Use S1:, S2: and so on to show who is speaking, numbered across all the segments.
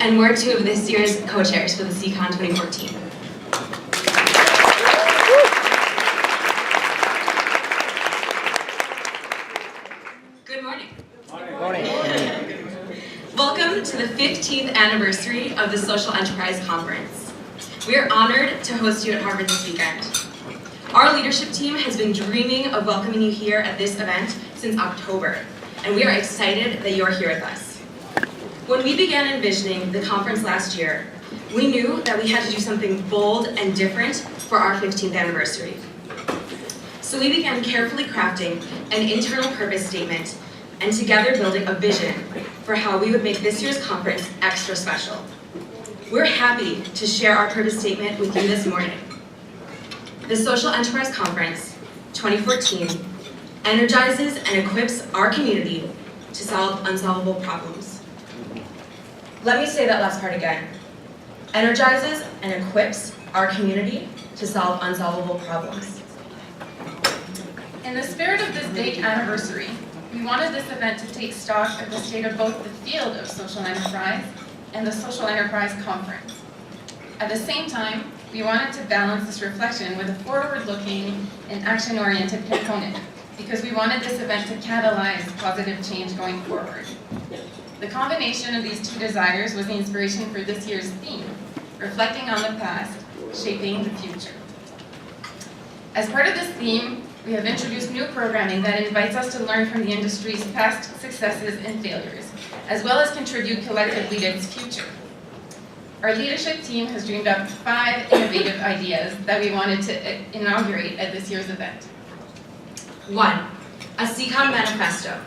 S1: and we're two of this year's co-chairs for the SECON2014. Good morning.
S2: Morning.
S1: Welcome to the 15th anniversary of the Social Enterprise Conference. We are honored to host you at Harvard this weekend. Our leadership team has been dreaming of welcoming you here at this event since October, and we are excited that you are here with us. When we began envisioning the conference last year, we knew that we had to do something bold and different for our 15th anniversary. So we began carefully crafting an internal purpose statement and together building a vision for how we would make this year's conference extra special. We're happy to share our purpose statement with you this morning. The Social Enterprise Conference 2014 energizes and equips our community to solve unsolvable problems. Let me say that last part again. Energizes and equips our community to solve unsolvable problems.
S3: In the spirit of this big anniversary, we wanted this event to take stock of the state of both the field of social enterprise and the Social Enterprise Conference. At the same time, we wanted to balance this reflection with a forward-looking and action-oriented component, because we wanted this event to catalyze positive change going forward. The combination of these two desires was the inspiration for this year's theme, reflecting on the past, shaping the future. As part of this theme, we have introduced new programming that invites us to learn from the industry's past successes and failures, as well as contribute collectively to its future. Our leadership team has dreamed up 5 innovative ideas that we wanted to inaugurate at this year's event.
S1: 1. A SECON manifesto.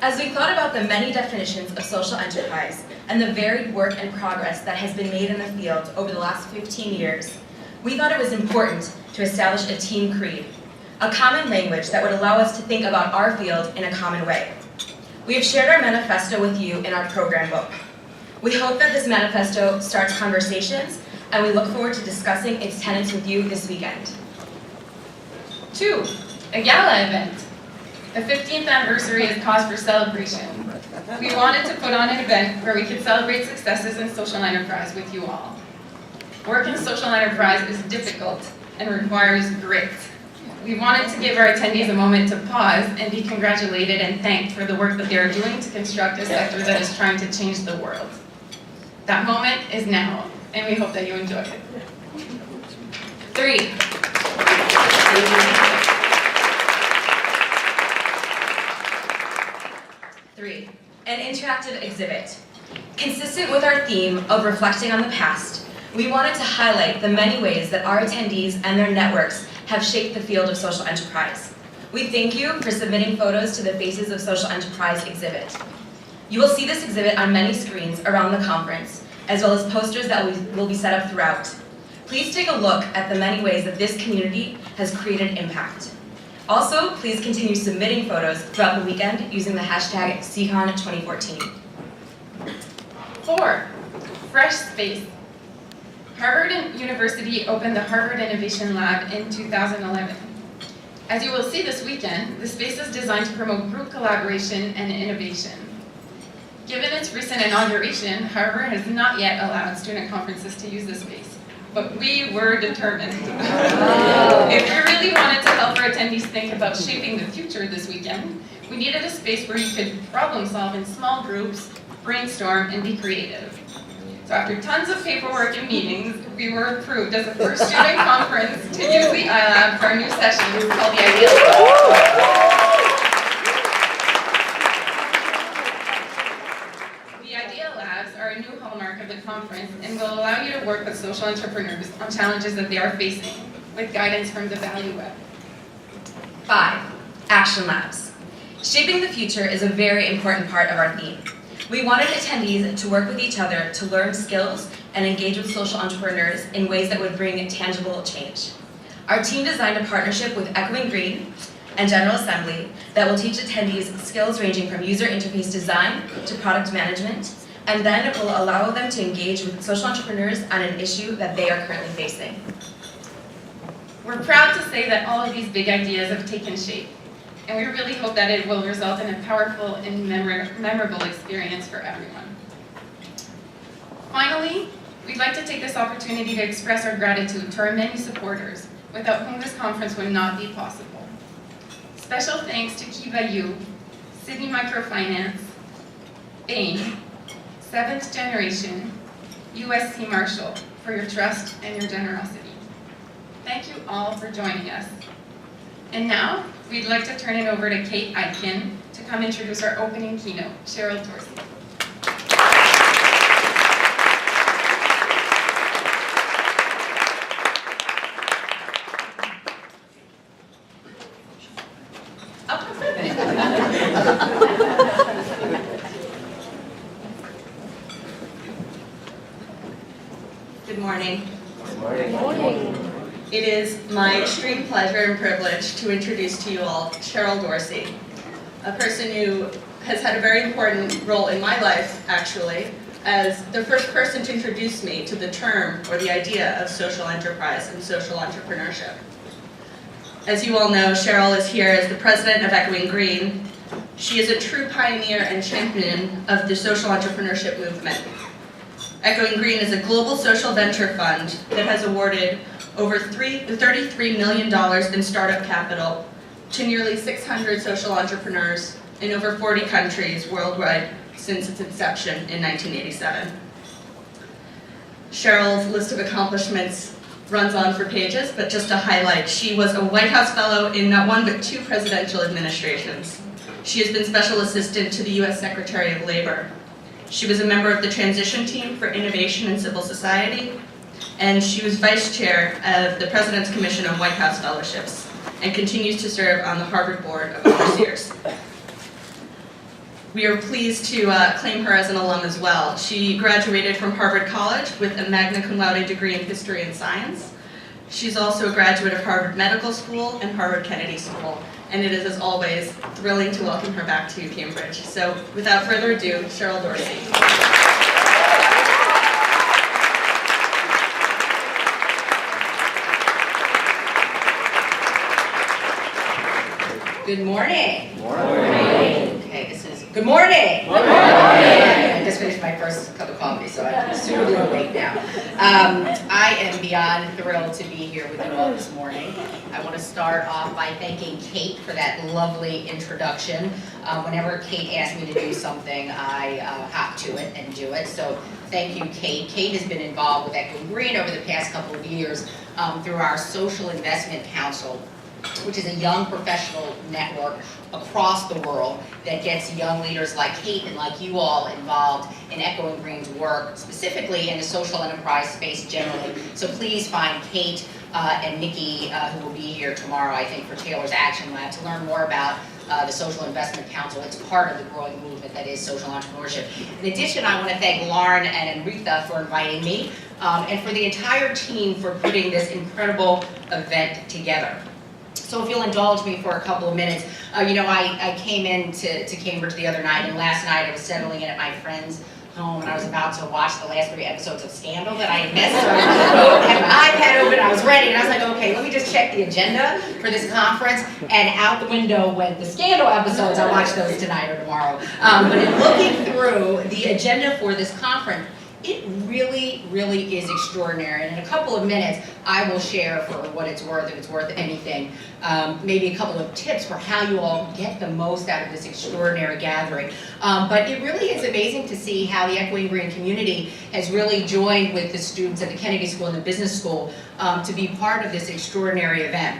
S1: As we thought about the many definitions of social enterprise and the varied work and progress that has been made in the field over the last 15 years, we thought it was important to establish a team creed, a common language that would allow us to think about our field in a common way. We have shared our manifesto with you in our program book. We hope that this manifesto starts conversations, and we look forward to discussing its tenets with you this weekend.
S3: 2. A gala event. The 15th anniversary is cause for celebration. We wanted to put on an event where we could celebrate successes in social enterprise with you all. Work in social enterprise is difficult and requires grit. We wanted to give our attendees a moment to pause and be congratulated and thanked for the work that they are doing to construct a sector that is trying to change the world. That moment is now, and we hope that you enjoy it.
S1: 3. An interactive exhibit. Consistent with our theme of reflecting on the past, we wanted to highlight the many ways that our attendees and their networks have shaped the field of social enterprise. We thank you for submitting photos to the Faces of Social Enterprise exhibit. You will see this exhibit on many screens around the conference, as well as posters that will be set up throughout. Please take a look at the many ways that this community has created impact. Also, please continue submitting photos throughout the weekend using the hashtag SECON2014.
S3: 4. Fresh space. Harvard University opened the Harvard Innovation Lab in 2011. As you will see this weekend, the space is designed to promote group collaboration and innovation. Given its recent inauguration, Harvard has not yet allowed student conferences to use this space, but we were determined. If we really wanted to help our attendees think about shaping the future this weekend, we needed a space where you could problem solve in small groups, brainstorm, and be creative. So after tons of paperwork and meetings, we were approved as the first student conference to use the iLab for our new session called the Idea Lab. The Idea Labs are a new hallmark of the conference and will allow you to work with social entrepreneurs on challenges that they are facing, with guidance from the Value Web.
S1: 5. Action Labs. Shaping the future is a very important part of our theme. We wanted attendees to work with each other to learn skills and engage with social entrepreneurs in ways that would bring tangible change. Our team designed a partnership with Echoinggreen and General Assembly that will teach attendees skills ranging from user interface design to product management, and then it will allow them to engage with social entrepreneurs on an issue that they are currently facing.
S3: We're proud to say that all of these big ideas have taken shape, and we really hope that it will result in a powerful and memorable experience for everyone. Finally, we'd like to take this opportunity to express our gratitude to our many supporters, without whom this conference would not be possible. Special thanks to Kiva, Sydney Microfinance, Bain, Seventh Generation, USC Marshall for your trust and your generosity. Thank you all for joining us. And now, we'd like to turn it over to Kate Aitken to come introduce our opening keynote, Cheryl Dorsey.
S1: Good morning. Good morning. It is my extreme pleasure and privilege to introduce to you all Cheryl Dorsey, a person who has had a very important role in my life, actually, as the first person to introduce me to the term or the idea of social enterprise and social entrepreneurship. As you all know, Cheryl is here as the president of Echoinggreen. She is a true pioneer and champion of the social entrepreneurship movement. Echoinggreen is a global social venture fund that has awarded over $33 million in startup capital to nearly 600 social entrepreneurs in over 40 countries worldwide since its inception in 1987. Cheryl's list of accomplishments runs on for pages, but just to highlight, she was a White House fellow in not one but two presidential administrations. She has been special assistant to the U.S. Secretary of Labor. She was a member of the transition team for innovation and civil society, and she was vice chair of the President's Commission on White House Fellowships and continues to serve on the Harvard Board of Overseers. We are pleased to claim her as an alum as well. She graduated from Harvard College with a magna cum laude degree in history and science. She's also a graduate of Harvard Medical School and Harvard Kennedy School, and it is, as always, thrilling to welcome her back to Cambridge. So, without further ado, Cheryl Dorsey.
S2: Good morning.
S4: Good morning.
S2: Okay, this is good morning.
S4: Good morning.
S2: I just finished my first cup of coffee, so I'm super awake now. I am beyond thrilled to be here with you all this morning. I want to start off by thanking Kate for that lovely introduction. Whenever Kate asks me to do something, I hop to it and do it. So thank you, Kate. Kate has been involved with Echoinggreen over the past couple of years through our Social Investment Council, which is a young professional network across the world that gets young leaders like Kate and like you all involved in Echoinggreen's work, specifically in the social enterprise space generally. So please find Kate and Nikki, who will be here tomorrow, I think, for Taylor's Action Lab to learn more about the Social Investment Council. It's part of the growing movement that is social entrepreneurship. In addition, I want to thank Lauren and Enrita for inviting me and for the entire team for putting this incredible event together. So if you'll indulge me for a couple of minutes, I came into Cambridge the other night, and last night I was settling in at my friend's home, and I was about to watch the last 3 episodes of Scandal that I had missed. So I had my iPad open, I was ready, and I was like, okay, let me just check the agenda for this conference, and out the window went the Scandal episodes. I'll watch those tonight or tomorrow. But in looking through the agenda for this conference, it really, really is extraordinary. And in a couple of minutes, I will share for what it's worth, if it's worth anything, maybe a couple of tips for how you all get the most out of this extraordinary gathering. But it really is amazing to see how the Echoinggreen community has really joined with the students at the Kennedy School and the Business School to be part of this extraordinary event.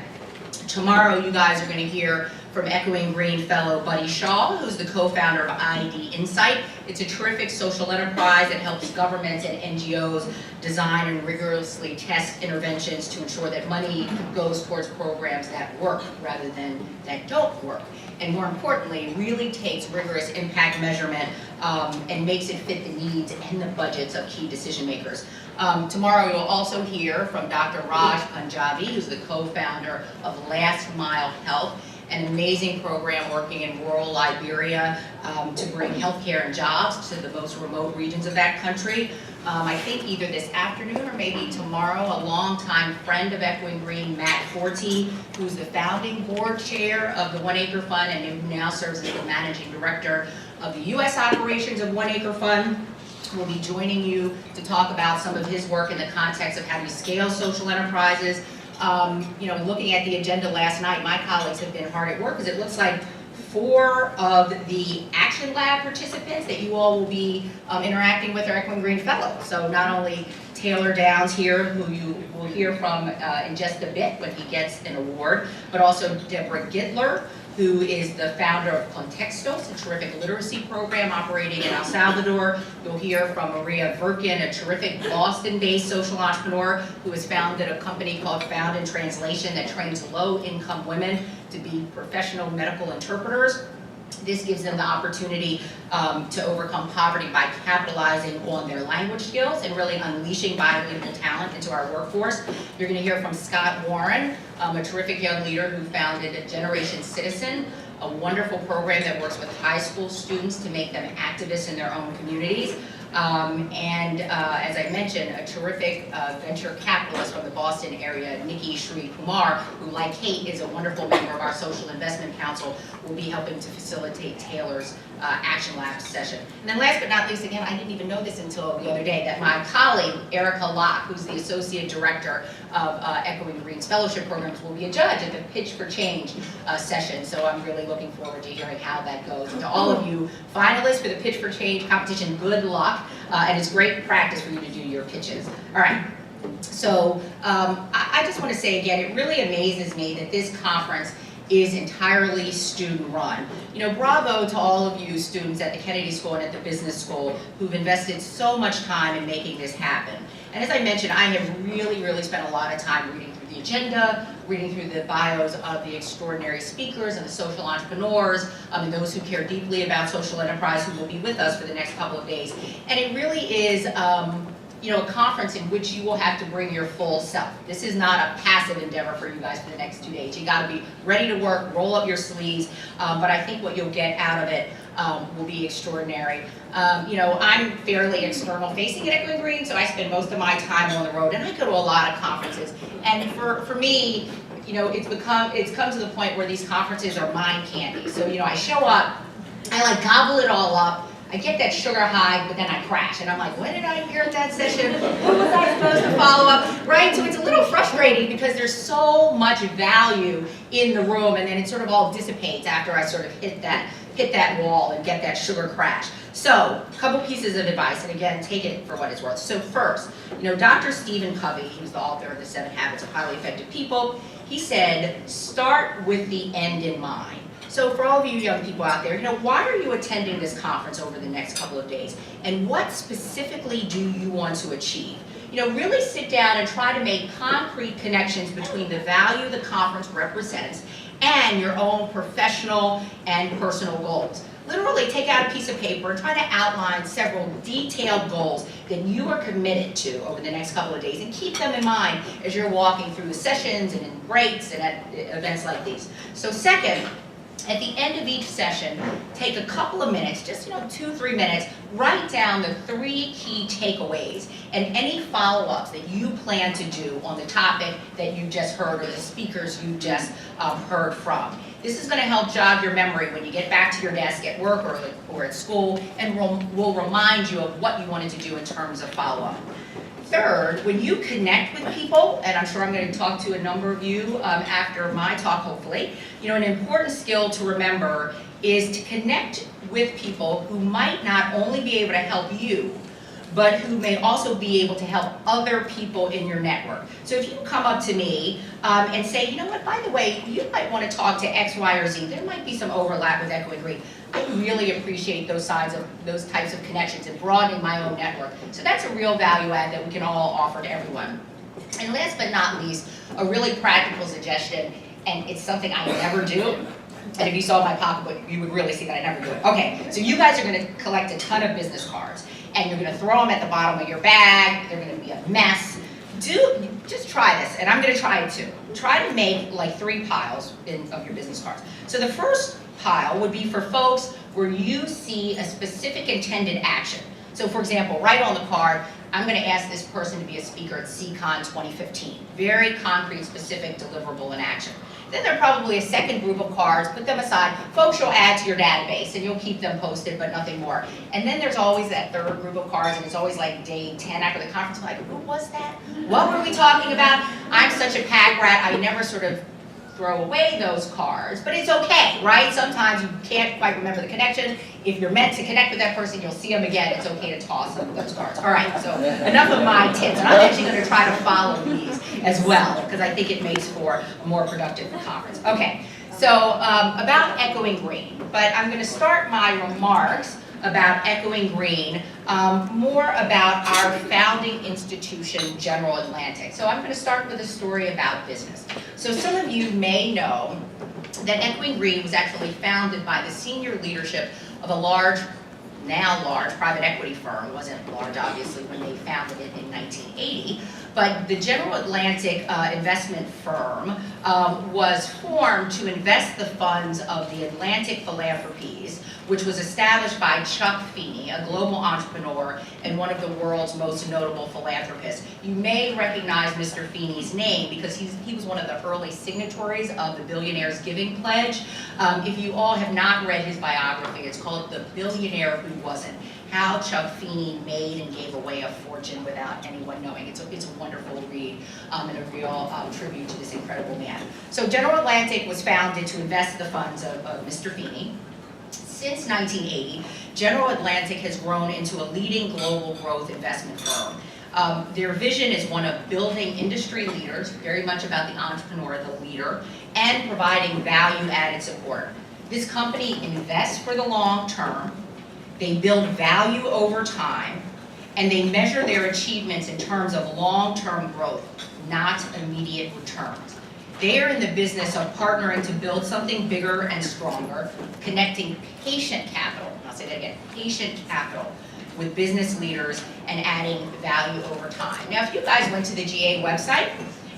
S2: Tomorrow, you guys are going to hear from Echoinggreen fellow Buddy Shaw, who's the co-founder of ID Insight. It's a terrific social enterprise that helps governments and NGOs design and rigorously test interventions to ensure that money goes towards programs that work rather than that don't work. And more importantly, really takes rigorous impact measurement and makes it fit the needs and the budgets of key decision makers. Tomorrow you'll also hear from Dr. Raj Punjabi, who's the co-founder of Last Mile Health, an amazing program working in rural Liberia to bring healthcare and jobs to the most remote regions of that country. I think either this afternoon or maybe tomorrow, a longtime friend of Echoinggreen, Matt Forte, who's the founding board chair of the 1 Acre Fund and who now serves as the managing director of the U.S. operations of 1 Acre Fund, will be joining you to talk about some of his work in the context of how do you scale social enterprises. Looking at the agenda last night, my colleagues have been hard at work because it looks like 4 of the Action Lab participants that you all will be interacting with are Echoinggreen Fellows. So not only Taylor Downs here, who you will hear from in just a bit when he gets an award, but also Deborah Gittler, who is the founder of Contextos, a terrific literacy program operating in El Salvador. You'll hear from Maria Verkin, a terrific Boston-based social entrepreneur who has founded a company called Found in Translation that trains low-income women to be professional medical interpreters. This gives them the opportunity to overcome poverty by capitalizing on their language skills and really unleashing bilingual talent into our workforce. You're going to hear from Scott Warren, a terrific young leader who founded Generation Citizen, a wonderful program that works with high school students to make them activists in their own communities. As I mentioned, a terrific venture capitalist from the Boston area, Nikki Shri Kumar, who, like Kate, is a wonderful member of our Social Investment Council, will be helping to facilitate Taylor's Action Lab session. And then last but not least, again, I didn't even know this until the other day, that my colleague, Erica Locke, who's the Associate Director of Echoinggreen's Fellowship Programs, will be a judge at the Pitch for Change session. So I'm really looking forward to hearing how that goes. And to all of you finalists for the Pitch for Change competition, good luck. And it's great practice for you to do your pitches. All right. So I just want to say again, it really amazes me that this conference is entirely student-run. Bravo to all of you students at the Kennedy School and at the Business School who've invested so much time in making this happen. And as I mentioned, I have really spent a lot of time reading through the agenda, reading through the bios of the extraordinary speakers and the social entrepreneurs, and those who care deeply about social enterprise who will be with us for the next couple of days. And it really is a conference in which you will have to bring your full self. This is not a passive endeavor for you guys for the next 2 days. You got to be ready to work, roll up your sleeves, but I think what you'll get out of it will be extraordinary. I'm fairly external facing at Echoinggreen, so I spend most of my time on the road, and I go to a lot of conferences. And for me, it's come to the point where these conferences are mind candy. So I show up, I gobble it all up. I get that sugar high, but then I crash. And I'm like, what did I hear at that session? What was I supposed to follow up? Right? So it's a little frustrating because there's so much value in the room, and then it sort of all dissipates after I sort of hit that wall and get that sugar crash. So, a couple pieces of advice, and again, take it for what it's worth. So first, Dr. Stephen Covey, he was the author of The 7 Habits of Highly Effective People, he said, start with the end in mind. So for all of you young people out there, why are you attending this conference over the next couple of days? And what specifically do you want to achieve? Really sit down and try to make concrete connections between the value the conference represents and your own professional and personal goals. Literally take out a piece of paper and try to outline several detailed goals that you are committed to over the next couple of days, and keep them in mind as you're walking through the sessions and in breaks and at events like these. So second, at the end of each session, take a couple of minutes, just 2-3 minutes, write down the 3 key takeaways and any follow-ups that you plan to do on the topic that you just heard or the speakers you just heard from. This is going to help jog your memory when you get back to your desk at work or at school, and will remind you of what you wanted to do in terms of follow-up. Third, when you connect with people, and I'm sure I'm going to talk to a number of you after my talk, hopefully, an important skill to remember is to connect with people who might not only be able to help you, but who may also be able to help other people in your network. So if you come up to me and say, by the way, you might want to talk to X, Y, or Z, there might be some overlap with Echoinggreen. I really appreciate those types of connections and broadening my own network. So that's a real value add that we can all offer to everyone. And last but not least, a really practical suggestion, and it's something I never do. And if you saw my pocketbook, you would really see that I never do it. Okay, so you guys are going to collect a ton of business cards, and you're going to throw them at the bottom of your bag. They're going to be a mess. Just try this, and I'm going to try it too. Try to make 3 piles of your business cards. So the first pile would be for folks where you see a specific intended action. So for example, write on the card, I'm going to ask this person to be a speaker at SECON2014. Very concrete, specific, deliverable in action. Then there are probably a second group of cards, put them aside. Folks you'll add to your database and you'll keep them posted, but nothing more. And then there's always that third group of cards, and it's always like day 10 after the conference, like, who was that? What were we talking about? I'm such a pack rat, I never sort of throw away those cards, but it's okay, right? Sometimes you can't quite remember the connection. If you're meant to connect with that person, you'll see them again. It's okay to toss some of those cards. All right, so enough of my tips. And I'm actually going to try to follow these as well, because I think it makes for a more productive conference. Okay, so about Echoinggreen, but I'm going to start my remarks about Echoinggreen, more about our founding institution, General Atlantic. So I'm going to start with a story about business. So some of you may know that Echoinggreen was actually founded by the senior leadership of a large, now large, private equity firm. It wasn't large, obviously, when they founded it in 1980. But the General Atlantic investment firm was formed to invest the funds of the Atlantic Philanthropies, which was established by Chuck Feeney, a global entrepreneur and one of the world's most notable philanthropists. You may recognize Mr. Feeney's name because he was one of the early signatories of the Billionaires Giving Pledge. If you all have not read his biography, it's called The Billionaire Who Wasn't: How Chuck Feeney Made and Gave Away a Fortune Without Anyone Knowing. It's a wonderful read and a real tribute to this incredible man. So General Atlantic was founded to invest the funds of Mr. Feeney. Since 1980, General Atlantic has grown into a leading global growth investment firm. Their vision is one of building industry leaders, very much about the entrepreneur, the leader, and providing value-added support. This company invests for the long term. They build value over time, and they measure their achievements in terms of long-term growth, not immediate returns. They are in the business of partnering to build something bigger and stronger, connecting patient capital, I'll say that again, patient capital, with business leaders and adding value over time. Now, if you guys went to the GA website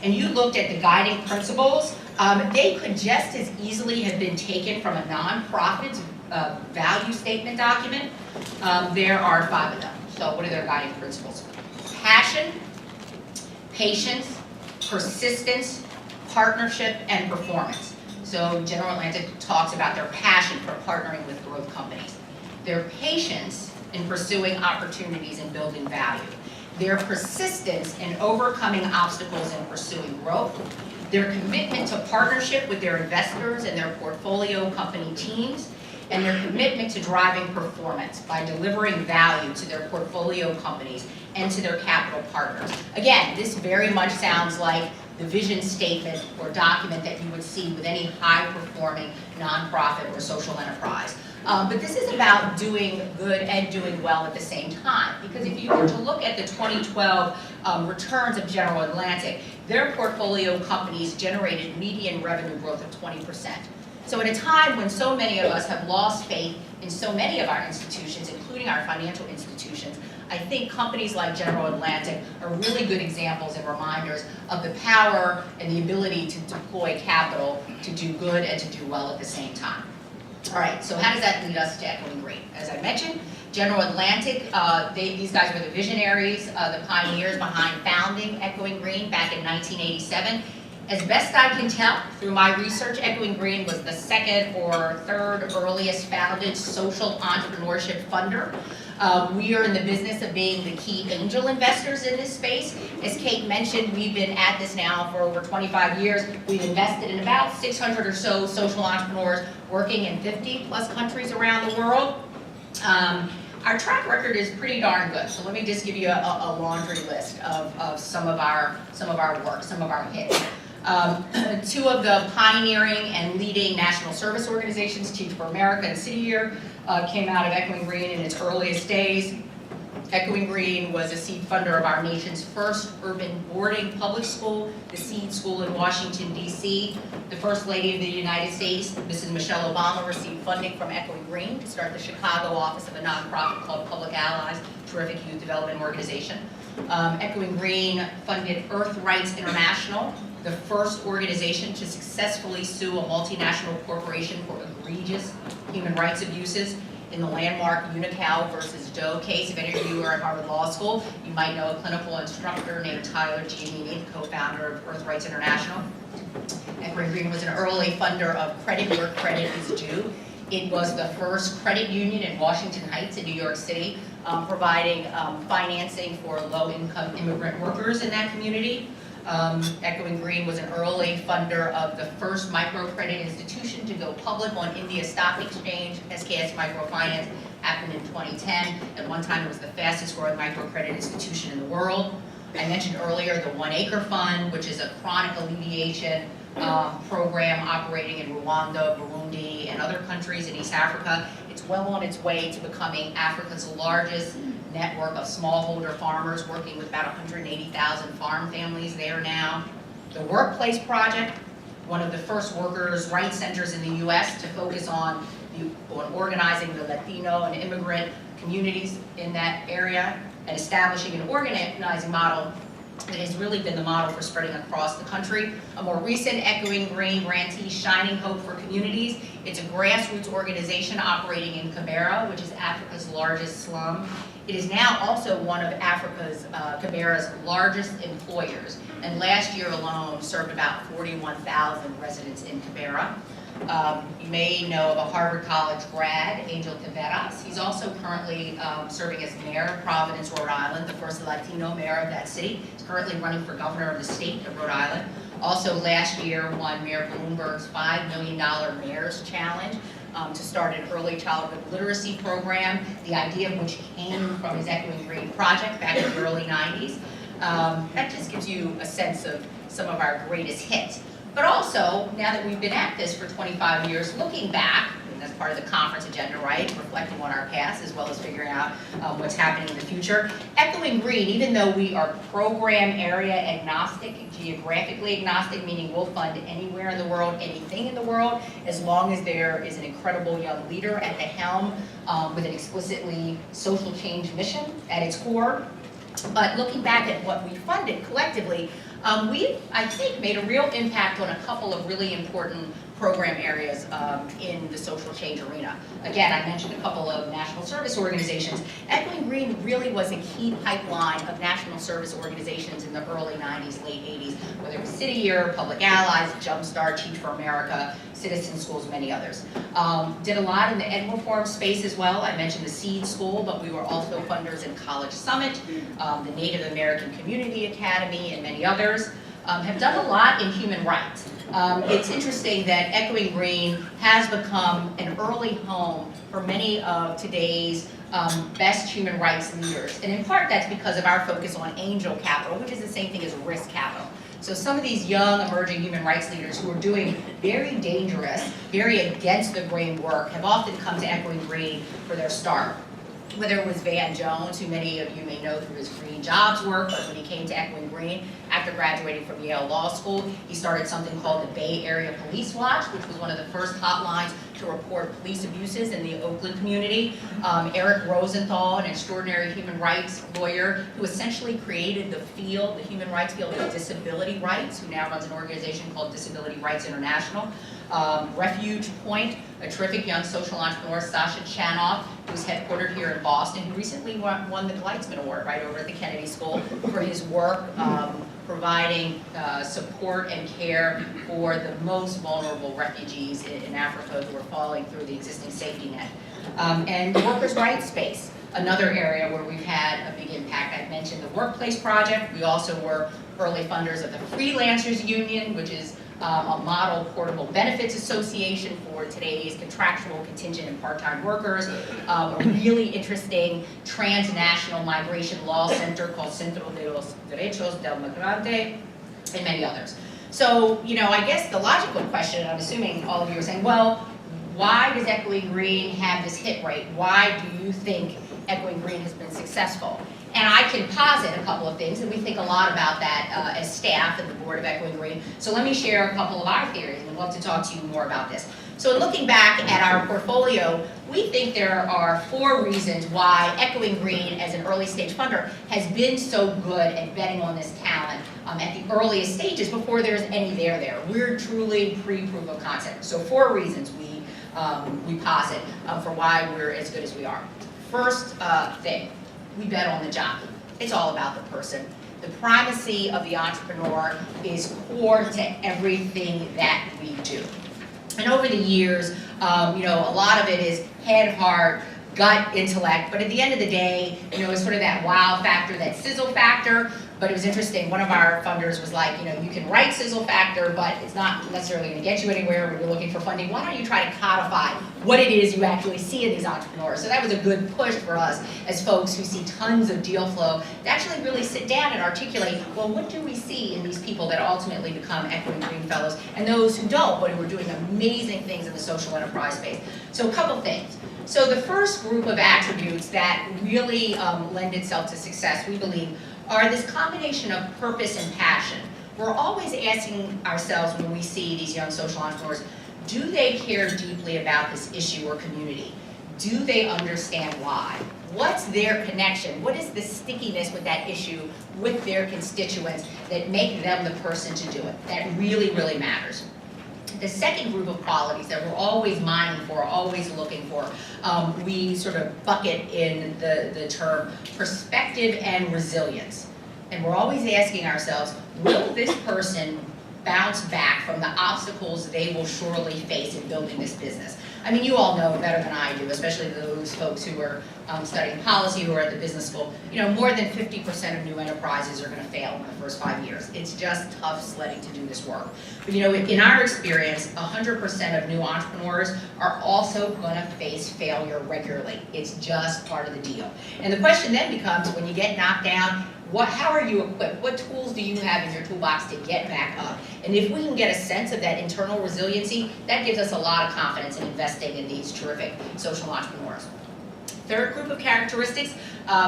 S2: and you looked at the guiding principles, they could just as easily have been taken from a nonprofit's value statement document. There are 5 of them. So what are their guiding principles? Passion, patience, persistence, partnership, and performance. So General Atlantic talks about their passion for partnering with growth companies, their patience in pursuing opportunities and building value, their persistence in overcoming obstacles and pursuing growth, their commitment to partnership with their investors and their portfolio company teams, and their commitment to driving performance by delivering value to their portfolio companies and to their capital partners. Again, this very much sounds like the vision statement or document that you would see with any high-performing nonprofit or social enterprise. But this is about doing good and doing well at the same time. Because if you were to look at the 2012 returns of General Atlantic, their portfolio companies generated median revenue growth of 20%. So at a time when so many of us have lost faith in so many of our institutions, including our financial institutions, I think companies like General Atlantic are really good examples and reminders of the power and the ability to deploy capital to do good and to do well at the same time. All right, so how does that lead us to Echoinggreen? As I mentioned, General Atlantic, these guys were the visionaries, the pioneers behind founding Echoinggreen back in 1987. As best I can tell through my research, Echoinggreen was the 2nd or 3rd earliest founded social entrepreneurship funder. We are in the business of being the key angel investors in this space. As Kate mentioned, we've been at this now for over 25 years. We've invested in about 600 or so social entrepreneurs working in 50+ countries around the world. Our track record is pretty darn good. So let me just give you a laundry list of some of our work, some of our hits. 2 of the pioneering and leading national service organizations, Teach for America and City Year, came out of Echoinggreen in its earliest days. Echoinggreen was a seed funder of our nation's first urban boarding public school, the Seed School in Washington, D.C. The First Lady of the United States, Mrs. Michelle Obama, received funding from Echoinggreen to start the Chicago office of a nonprofit called Public Allies, terrific youth development organization. Echoinggreen funded Earth Rights International, the first organization to successfully sue a multinational corporation for egregious human rights abuses. in the landmark Unical versus Doe case. If any of you are at Harvard Law School, you might know a clinical instructor named Tyler Genie, co-founder of Earth Rights International. Echoinggreen was an early funder of Credit Where Credit Is Due. It was the first credit union in Washington Heights in New York City, providing financing for low-income immigrant workers in that community. Echoinggreen was an early funder of the first microcredit institution to go public on India Stock Exchange. SKS Microfinance happened in 2010. At one time, it was the fastest growing microcredit institution in the world. I mentioned earlier the 1 Acre Fund, which is a chronic alleviation program operating in Rwanda, Burundi, and other countries in East Africa. It's well on its way to becoming Africa's largest network of smallholder farmers, working with about 180,000 farm families there now. The Workplace Project, one of the first workers' rights centers in the U.S. to focus on organizing the Latino and immigrant communities in that area and establishing an organizing model that has really been the model for spreading across the country. A more recent Echoinggreen grantee, Shining Hope for Communities. It's a grassroots organization operating in Kibera, which is Africa's largest slum. It is now also one of Kibera's largest employers, and last year alone served about 41,000 residents in Kibera. You may know of a Harvard College grad, Angel Taveras. He's also currently serving as mayor of Providence, Rhode Island, the first Latino mayor of that city. He's currently running for governor of the state of Rhode Island. Also last year won Mayor Bloomberg's $5 million Mayor's Challenge to start an early childhood literacy program, the idea of which came from his Echoinggreen project back in the early 90s. That just gives you a sense of some of our greatest hits. But also, now that we've been at this for 25 years, looking back, and that's part of the conference agenda, right? Reflecting on our past as well as figuring out what's happening in the future. Echoinggreen, even though we are program area agnostic, geographically agnostic, meaning we'll fund anywhere in the world, anything in the world, as long as there is an incredible young leader at the helm with an explicitly social change mission at its core. But looking back at what we funded collectively, we've, I think, made a real impact on a couple of really important program areas in the social change arena. Again, I mentioned a couple of national service organizations. Echoinggreen really was a key pipeline of national service organizations in the early 90s, late 80s, whether it was City Year, Public Allies, Jumpstart, Teach for America, Citizen Schools, many others. Did a lot in the ed reform space as well. I mentioned the Seed School, but we were also funders in College Summit, the Native American Community Academy, and many others. Have done a lot in human rights. It's interesting that Echoinggreen has become an early home for many of today's best human rights leaders. And in part that's because of our focus on angel capital, which is the same thing as risk capital. So some of these young emerging human rights leaders who are doing very dangerous, very against the grain work have often come to Echoinggreen for their start. Whether it was Van Jones, who many of you may know through his green jobs work, but when he came to Echoinggreen after graduating from Yale Law School, he started something called the Bay Area Police Watch, which was one of the first hotlines to report police abuses in the Oakland community. Eric Rosenthal, an extraordinary human rights lawyer who essentially created the field, the human rights field of disability rights, who now runs an organization called Disability Rights International. Refuge Point, a terrific young social entrepreneur, Sasha Chanoff, who's headquartered here in Boston, who recently won the Gleitzman Award right over at the Kennedy School for his work providing support and care for the most vulnerable refugees in Africa who are falling through the existing safety net. And the workers' rights space, another area where we've had a big impact. I mentioned the Workplace Project. We also were early funders of the Freelancers Union, which is a model portable benefits association for today's contractual, contingent, and part-time workers. A really interesting transnational migration law center called Centro de los Derechos del Migrante, and many others. So, I guess the logical question, and I'm assuming all of you are saying, well, why does Echoinggreen have this hit rate? Why do you think Echoinggreen has been successful? And I can posit a couple of things, and we think a lot about that as staff and the board of Echoinggreen. So let me share a couple of our theories, and I'd love to talk to you more about this. So in looking back at our portfolio, we think there are 4 reasons why Echoinggreen, as an early stage funder, has been so good at betting on this talent at the earliest stages before there's any there. We're truly pre-proof of concept. So 4 reasons we we posit for why we're as good as we are. First thing, we bet on the jockey. It's all about the person. The primacy of the entrepreneur is core to everything that we do. And over the years, a lot of it is head, heart, gut, intellect, but at the end of the day, it's sort of that wow factor, that sizzle factor. But it was interesting, one of our funders was like, you can write sizzle factor, but it's not necessarily going to get you anywhere when you're looking for funding. Why don't you try to codify what it is you actually see in these entrepreneurs? So that was a good push for us as folks who see tons of deal flow to actually really sit down and articulate, well, what do we see in these people that ultimately become Echoinggreen Fellows, and those who don't, but who are doing amazing things in the social enterprise space. So a couple things. So the first group of attributes that really lend itself to success, we believe, are this combination of purpose and passion. We're always asking ourselves when we see these young social entrepreneurs, do they care deeply about this issue or community? Do they understand why? What's their connection? What is the stickiness with that issue with their constituents that make them the person to do it? That really, really matters. The second group of qualities that we're always mining for, always looking for, we sort of bucket in the term perspective and resilience. And we're always asking ourselves, will this person bounce back from the obstacles they will surely face in building this business? I mean, you all know better than I do, especially those folks who are studying policy, who are at the business school. More than 50% of new enterprises are going to fail in the first 5 years. It's just tough sledding to do this work. But in our experience, 100% of new entrepreneurs are also going to face failure regularly. It's just part of the deal. And the question then becomes, when you get knocked down, how are you equipped? What tools do you have in your toolbox to get back up? And if we can get a sense of that internal resiliency, that gives us a lot of confidence in investing in these terrific social entrepreneurs. Third group of characteristics,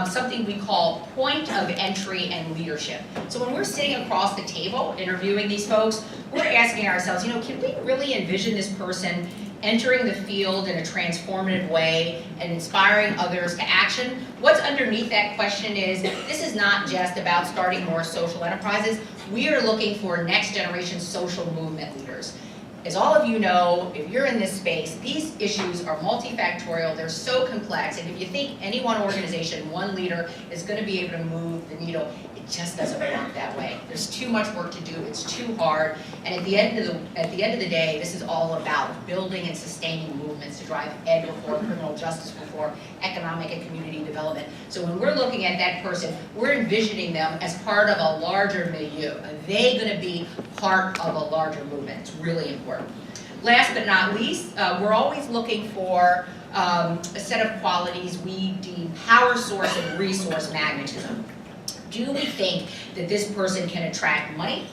S2: something we call point of entry and leadership. So when we're sitting across the table interviewing these folks, we're asking ourselves, can we really envision this person entering the field in a transformative way and inspiring others to action? What's underneath that question is, this is not just about starting more social enterprises. We are looking for next generation social movement leaders. As all of you know, if you're in this space, these issues are multifactorial, they're so complex, and if you think any one organization, one leader is going to be able to move the needle, it just doesn't work that way. There's too much work to do, it's too hard, and at the end of the day, this is all about building and sustaining movements to drive ed reform, criminal justice reform, economic and community development. So when we're looking at that person, we're envisioning them as part of a larger milieu. Are they going to be part of a larger movement? It's really important. Last but not least, we're always looking for a set of qualities we deem power source and resource magnetism. Do we think that this person can attract money?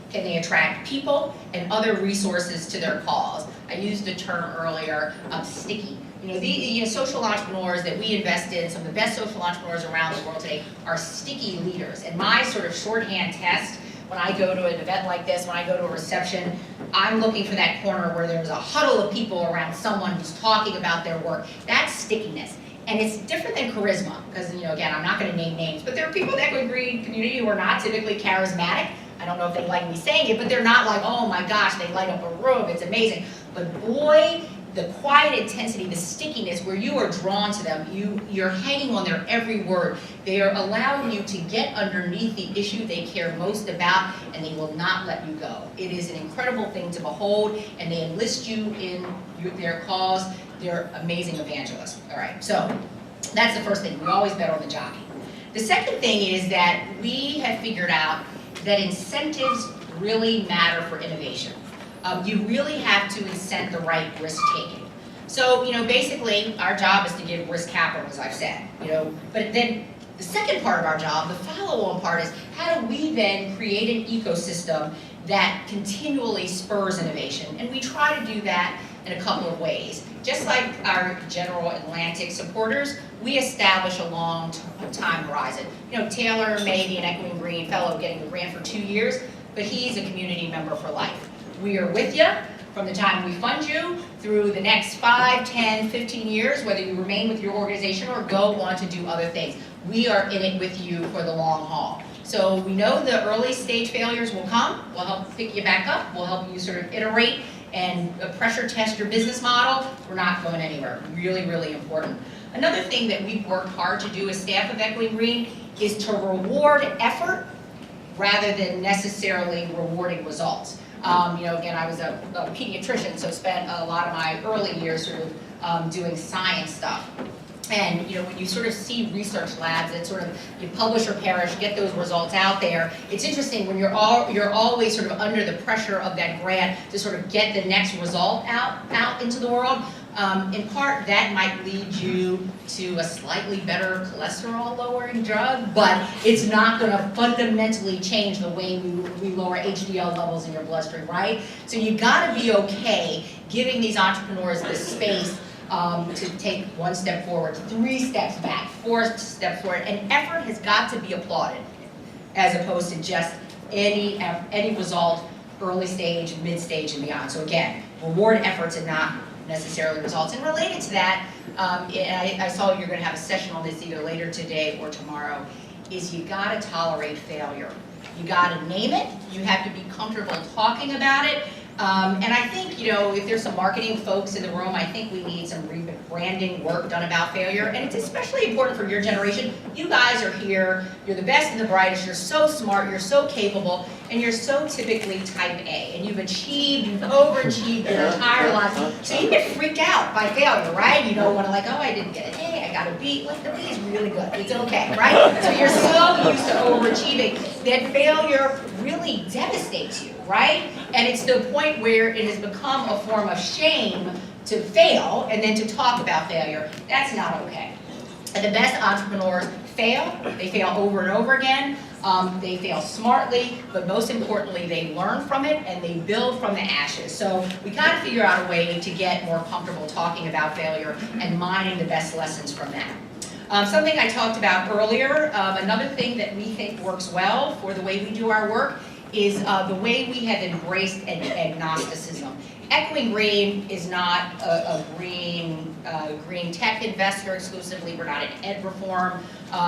S2: Can they attract people and other resources to their cause? I used the term earlier of sticky. The social entrepreneurs that we invest in, some of the best social entrepreneurs around the world today, are sticky leaders. And my sort of shorthand test when I go to an event like this, when I go to a reception, I'm looking for that corner where there's a huddle of people around someone who's talking about their work. That's stickiness. And it's different than charisma, because, again, I'm not going to name names, but there are people in the Echoinggreen community who are not typically charismatic. I don't know if they like me saying it, but they're not like, oh my gosh, they light up a room, it's amazing. But boy, the quiet intensity, the stickiness, where you are drawn to them, you're hanging on their every word. They are allowing you to get underneath the issue they care most about, and they will not let you go. It is an incredible thing to behold, and they enlist you in their cause. They're amazing evangelists. All right, so that's the first thing. We always bet on the jockey. The second thing is that we have figured out that incentives really matter for innovation. You really have to incent the right risk taking. So, basically our job is to give risk capital, as I've said, but then the second part of our job, the follow-on part, is how do we then create an ecosystem that continually spurs innovation? And we try to do that in a couple of ways. Just like our General Atlantic supporters, we establish a long time horizon. Taylor may be an Echoinggreen Fellow getting the grant for 2 years, but he's a community member for life. We are with you from the time we fund you through the next 5, 10, 15 years, whether you remain with your organization or go on to do other things. We are in it with you for the long haul. So we know the early stage failures will come. We'll help pick you back up. We'll help you sort of iterate and pressure test your business model, we're not going anywhere. Really, really important. Another thing that we've worked hard to do as staff of Echoinggreen is to reward effort rather than necessarily rewarding results. Again, I was a pediatrician, so spent a lot of my early years sort of doing science stuff. And when you sort of see research labs that sort of you publish or perish, get those results out there, it's interesting when you're always sort of under the pressure of that grant to sort of get the next result out into the world. In part, that might lead you to a slightly better cholesterol-lowering drug, but it's not going to fundamentally change the way we lower HDL levels in your bloodstream, right? So you got to be okay giving these entrepreneurs the space to take one step forward, 3 steps back, 4 steps forward, and effort has got to be applauded, as opposed to just any result, early stage, mid stage, and beyond. So again, reward efforts and not necessarily results. And related to that, and I saw you're going to have a session on this either later today or tomorrow, is you got to tolerate failure. You got to name it. You have to be comfortable talking about it. And I think, if there's some marketing folks in the room, I think we need some rebranding work done about failure. And it's especially important for your generation. You guys are here. You're the best and the brightest. You're so smart. You're so capable. And you're so typically type A. And you've overachieved your entire life. So you get freaked out by failure, right? You don't want to I didn't get an A, I got a B. Like, the B is really good. It's okay, right? So you're so used to overachieving that failure really devastates you, right? And it's the point where it has become a form of shame to fail and then to talk about failure. That's not okay. And the best entrepreneurs fail. They fail over and over again. They fail smartly, but most importantly, they learn from it and they build from the ashes. So we got to figure out a way to get more comfortable talking about failure and mining the best lessons from that. Something I talked about earlier, another thing that we think works well for the way we do our work is the way we have embraced agnosticism. Echoinggreen is not a green tech investor exclusively. We're not an ed reform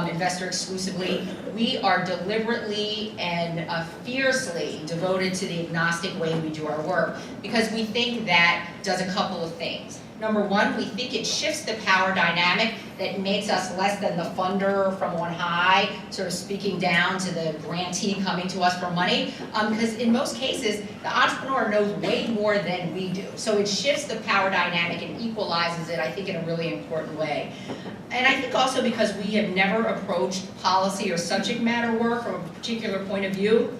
S2: investor exclusively. We are deliberately and fiercely devoted to the agnostic way we do our work because we think that does a couple of things. Number one, we think it shifts the power dynamic that makes us less than the funder from on high, sort of speaking down to the grantee coming to us for money. Because in most cases, the entrepreneur knows way more than we do. So it shifts the power dynamic and equalizes it, I think, in a really important way. And I think also because we have never approached policy or subject matter work from a particular point of view,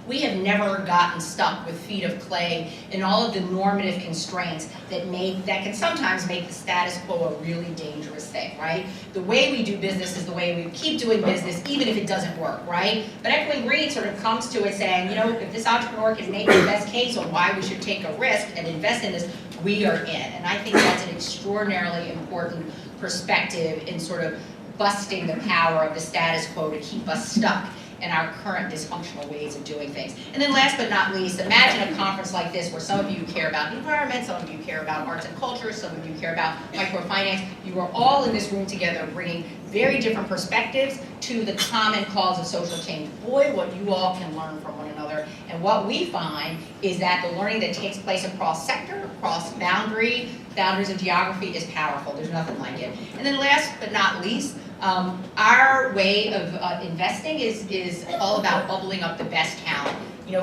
S2: we have never gotten stuck with feet of clay in all of the normative constraints that can sometimes make the status quo a really dangerous thing, right? The way we do business is the way we keep doing business, even if it doesn't work, right? But Echoinggreen sort of comes to it saying, if this entrepreneur can make the best case on why we should take a risk and invest in this, we are in. And I think that's an extraordinarily important perspective in sort of busting the power of the status quo to keep us stuck in our current dysfunctional ways of doing things. And then last but not least, imagine a conference like this where some of you care about the environment, some of you care about arts and culture, some of you care about microfinance. You are all in this room together bringing very different perspectives to the common cause of social change. Boy, what you all can learn from one another. And what we find is that the learning that takes place across sector, across boundaries of geography is powerful. There's nothing like it. And then last but not least, our way of investing is all about bubbling up the best talent.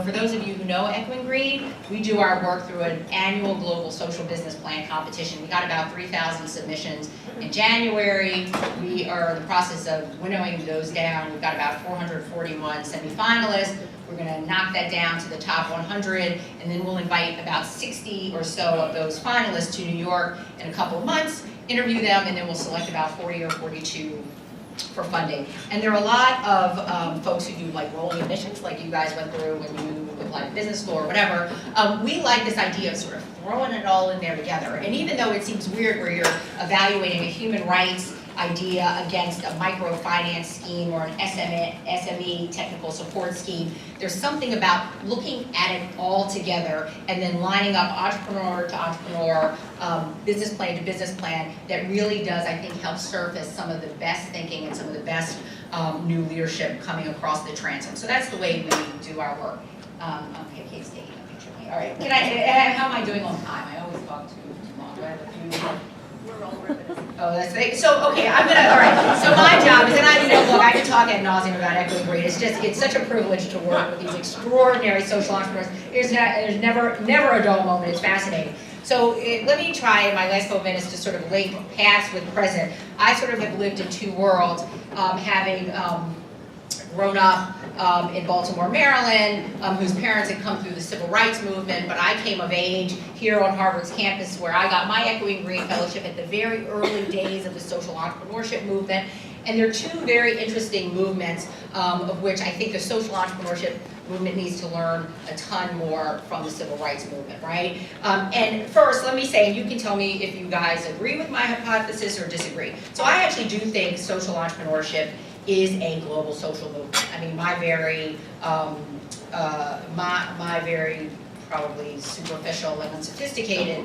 S2: For those of you who know Echoinggreen, we do our work through an annual global social business plan competition. We got about 3,000 submissions in January. We are in the process of winnowing those down. We've got about 441 semifinalists. We're going to knock that down to the top 100, and then we'll invite about 60 or so of those finalists to New York in a couple of months, interview them, and then we'll select about 40 or 42 for funding. And there are a lot of folks who do rolling admissions, like you guys went through when you applied to business school or whatever. We like this idea of sort of throwing it all in there together. And even though it seems weird where you're evaluating a human rights idea against a microfinance scheme or an SME technical support scheme, there's something about looking at it all together and then lining up entrepreneur to entrepreneur, business plan to business plan that really does, I think, help surface some of the best thinking and some of the best new leadership coming across the transom. So that's the way we do our work. Okay, Kate's taking a picture. All right, how am I doing on time? I always talk too long. Do I have a few?
S4: We're all riveted.
S2: Oh, that's it. So, okay, all right. So my job is, and look, I can talk ad nauseum about Echoinggreen. It's such a privilege to work with these extraordinary social entrepreneurs. There's never a dull moment. It's fascinating. So let me try in my last couple minutes to sort of link past with present. I sort of have lived in two worlds, having grown up in Baltimore, Maryland, whose parents had come through the civil rights movement, but I came of age here on Harvard's campus where I got my Echoinggreen Fellowship at the very early days of the social entrepreneurship movement. And there are two very interesting movements of which I think the social entrepreneurship movement needs to learn a ton more from the civil rights movement, right? And first, let me say, and you can tell me if you guys agree with my hypothesis or disagree. So I actually do think social entrepreneurship is a global social movement. I mean, my very probably superficial and unsophisticated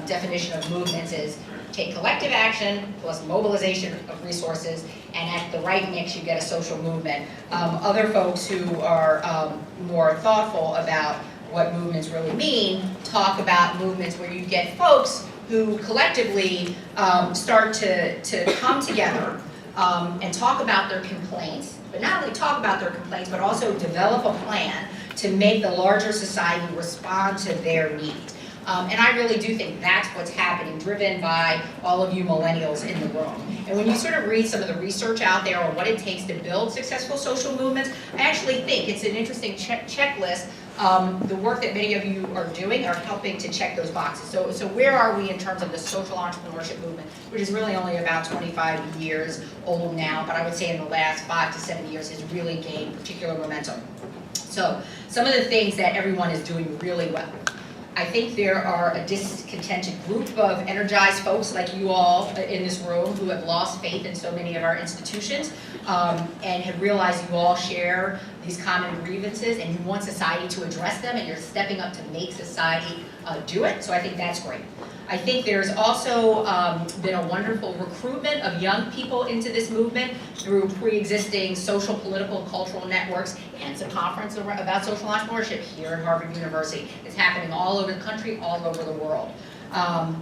S2: definition of movements is take collective action plus mobilization of resources, and at the right mix you get a social movement. Other folks who are more thoughtful about what movements really mean talk about movements where you get folks who collectively start to come together and talk about their complaints, but not only talk about their complaints, but also develop a plan to make the larger society respond to their needs. And I really do think that's what's happening, driven by all of you millennials in the room. And when you sort of read some of the research out there on what it takes to build successful social movements, I actually think it's an interesting checklist. The work that many of you are doing are helping to check those boxes. So where are we in terms of the social entrepreneurship movement, which is really only about 25 years old now, but I would say in the last 5 to 7 years has really gained particular momentum. So some of the things that everyone is doing really well. I think there are a discontented group of energized folks like you all in this room who have lost faith in so many of our institutions and have realized you all share these common grievances and you want society to address them, and you're stepping up to make society do it. So I think that's great. I think there's also been a wonderful recruitment of young people into this movement through pre-existing social, political, cultural networks, hence a conference about social entrepreneurship here at Harvard University. It's happening all over the country, all over the world.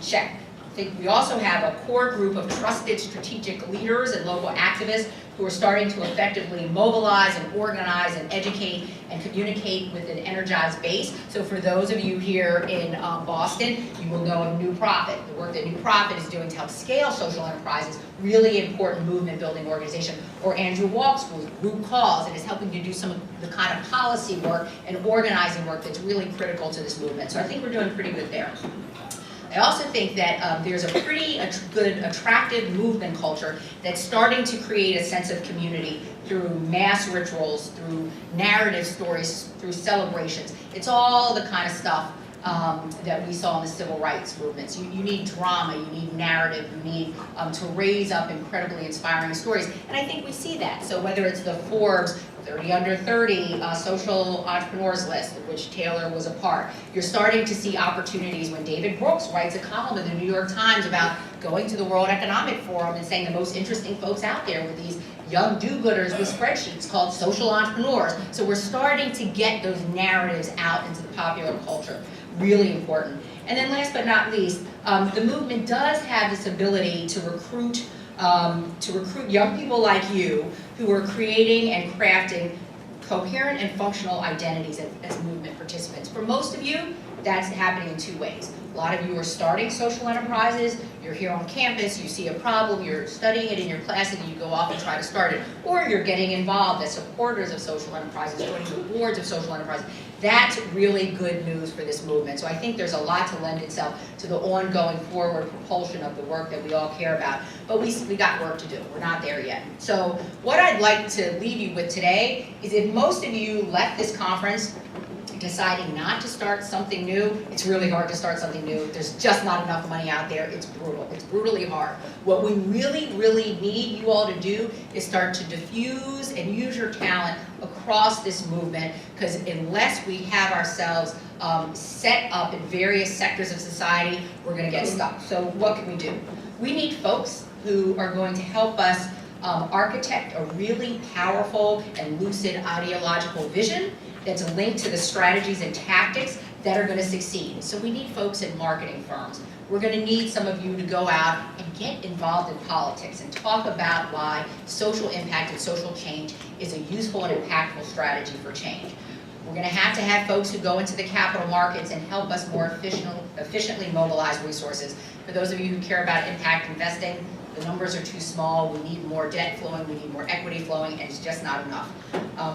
S2: Check. I think we also have a core group of trusted strategic leaders and local activists who are starting to effectively mobilize and organize and educate and communicate with an energized base. So for those of you here in Boston, you will know of New Profit, the work that New Profit is doing to help scale social enterprises, really important movement building organization. Or Andrew Walk's group Cause, and is helping to do some of the kind of policy work and organizing work that's really critical to this movement. So I think we're doing pretty good there. I also think that there's a pretty good, attractive movement culture that's starting to create a sense of community through mass rituals, through narrative stories, through celebrations. It's all the kind of stuff that we saw in the civil rights movements. You need drama, you need narrative, you need to raise up incredibly inspiring stories. And I think we see that. So whether it's the Forbes 30 under 30 social entrepreneurs list, of which Taylor was a part. You're starting to see opportunities when David Brooks writes a column in the New York Times about going to the World Economic Forum and saying the most interesting folks out there with these young do-gooders with spreadsheets called social entrepreneurs. So we're starting to get those narratives out into the popular culture. Really important. And then last but not least, the movement does have this ability to recruit young people like you who are creating and crafting coherent and functional identities as movement participants. For most of you, that's happening in two ways. A lot of you are starting social enterprises, you're here on campus, you see a problem, you're studying it in your class, and you go off and try to start it. Or you're getting involved as supporters of social enterprises, joining the boards of social enterprises. That's really good news for this movement. So I think there's a lot to lend itself to the ongoing forward propulsion of the work that we all care about. But we got work to do. We're not there yet. So what I'd like to leave you with today is, if most of you left this conference deciding not to start something new, it's really hard to start something new. There's just not enough money out there. It's brutal. It's brutally hard. What we really, really need you all to do is start to diffuse and use your talent across this movement, because unless we have ourselves set up in various sectors of society, we're going to get stuck. So what can we do? We need folks who are going to help us architect a really powerful and lucid ideological vision that's linked to the strategies and tactics that are going to succeed. So we need folks in marketing firms. We're going to need some of you to go out and get involved in politics and talk about why social impact and social change is a useful and impactful strategy for change. We're going to have folks who go into the capital markets and help us more efficiently mobilize resources. For those of you who care about impact investing, the numbers are too small. We need more debt flowing, we need more equity flowing, and it's just not enough.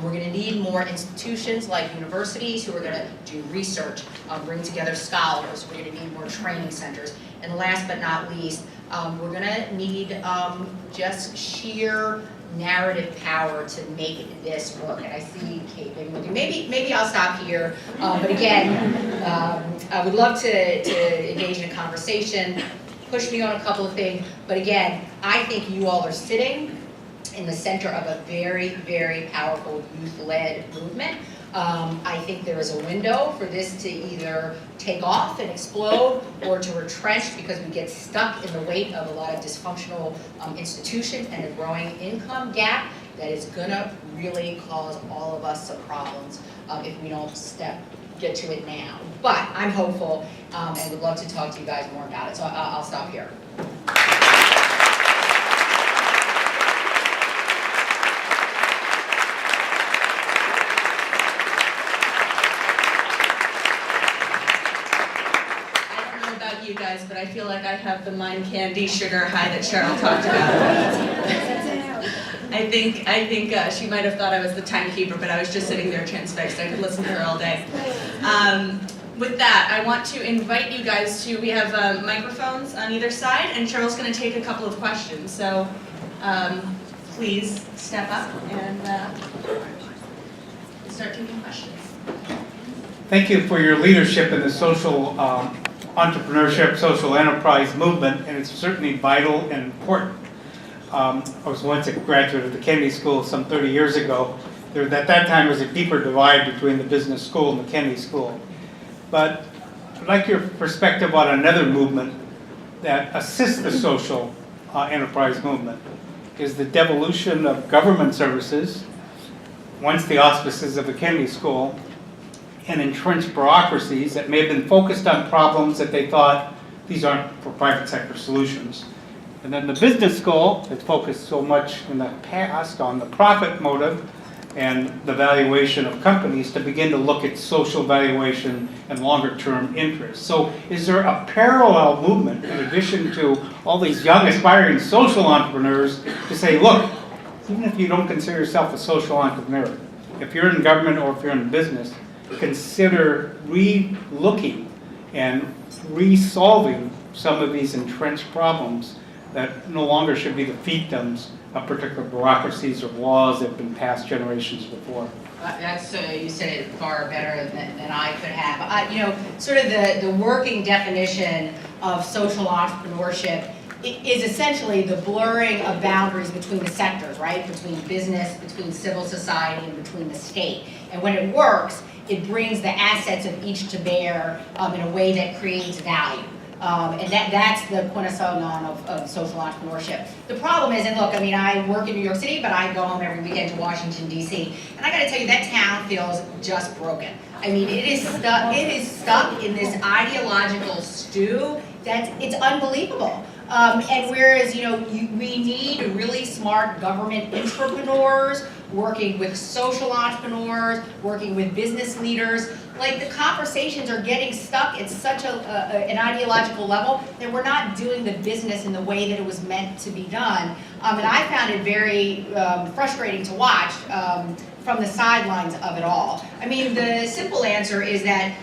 S2: We're going to need more institutions like universities who are going to do research, bring together scholars. We're going to need more training centers. And last but not least, we're going to need just sheer narrative power to make this work. And I see Kate maybe I'll stop here. But again, I would love to engage in a conversation. Push me on a couple of things, but again, I think you all are sitting in the center of a very, very powerful youth-led movement. I think there is a window for this to either take off and explode or to retrench because we get stuck in the weight of a lot of dysfunctional institutions and a growing income gap that is gonna really cause all of us some problems if we don't get to it now. But I'm hopeful and would love to talk to you guys more about it. So I'll stop here.
S1: I don't know about you guys, but I feel like I have the mind candy sugar high that Cheryl talked about. I think she might have thought I was the timekeeper, but I was just sitting there transfixed. I could listen to her all day. With that, I want to invite you guys to, we have microphones on either side, and Cheryl's going to take a couple of questions. So please step up and start taking questions.
S4: Thank you for your leadership in the social entrepreneurship, social enterprise movement, and it's certainly vital and important. I was once a graduate of the Kennedy School some 30 years ago. There, at that time, was a deeper divide between the business school and the Kennedy School. But I'd like your perspective on another movement that assists the social enterprise movement, is the devolution of government services, once the auspices of the Kennedy School, and entrenched bureaucracies that may have been focused on problems that they thought these aren't for private sector solutions. And then the business school that focused so much in the past on the profit motive and the valuation of companies to begin to look at social valuation and longer term interests. So is there a parallel movement in addition to all these young aspiring social entrepreneurs to say, look, even if you don't consider yourself a social entrepreneur, if you're in government or if you're in business, consider re-looking and re-solving some of these entrenched problems that no longer should be the fiefdoms of particular bureaucracies or laws that have been passed generations before.
S2: That's you said it far better than I could have. You know, sort of the working definition of social entrepreneurship is essentially the blurring of boundaries between the sectors, right? Between business, between civil society, and between the state. And when it works, it brings the assets of each to bear in a way that creates value. And that's the cornerstone of social entrepreneurship. The problem is, and look, I mean, I work in New York City, but I go home every weekend to Washington, D.C., and I gotta tell you, that town feels just broken. I mean, it is stuck in this ideological stew it's unbelievable. And whereas, you know, we need really smart government entrepreneurs working with social entrepreneurs, working with business leaders, like the conversations are getting stuck at such an ideological level that we're not doing the business in the way that it was meant to be done. And I found it very frustrating to watch from the sidelines of it all. I mean, the simple answer is that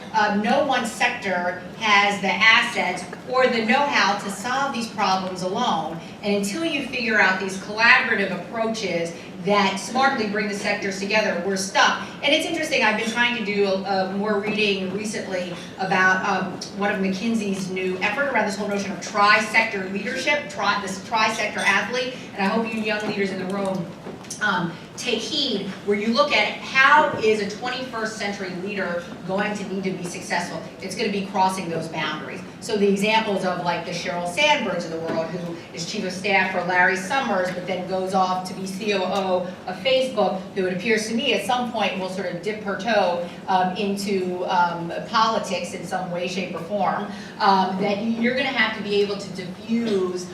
S2: no one sector has the assets or the know-how to solve these problems alone. And until you figure out these collaborative approaches that smartly bring the sectors together, we're stuck. And it's interesting, I've been trying to do more reading recently about one of McKinsey's new effort around this whole notion of tri-sector leadership, this tri-sector athlete, and I hope you young leaders in the room take heed, where you look at how is a 21st century leader going to need to be successful. It's going to be crossing those boundaries. So the examples of like the Sheryl Sandbergs of the world, who is chief of staff for Larry Summers, but then goes off to be COO of Facebook, who it appears to me at some point will sort of dip her toe into politics in some way, shape, or form, that you're going to have to be able to diffuse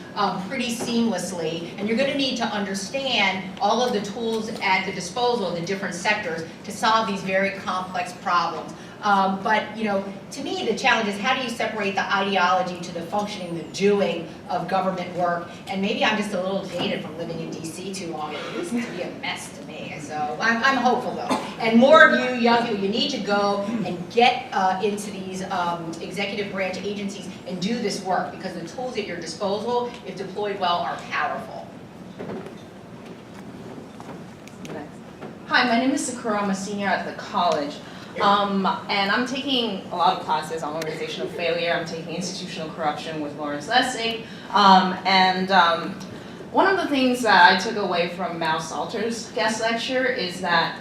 S2: pretty seamlessly, and you're going to need to understand all of the tools at the disposal of the different sectors to solve these very complex problems. But, you know, to me, the challenge is how do you separate the ideology to the functioning, the doing of government work? And maybe I'm just a little jaded from living in DC too long. It used to be a mess to me. So I'm hopeful, though. And more of you young people, you need to go and get into these executive branch agencies and do this work, because the tools at your disposal, if deployed well, are powerful.
S5: Hi, my name is Sakura. I'm a senior at the college. And I'm taking a lot of classes on organizational failure. I'm taking institutional corruption with Lawrence Lessig. One of the things that I took away from Mal Salter's guest lecture is that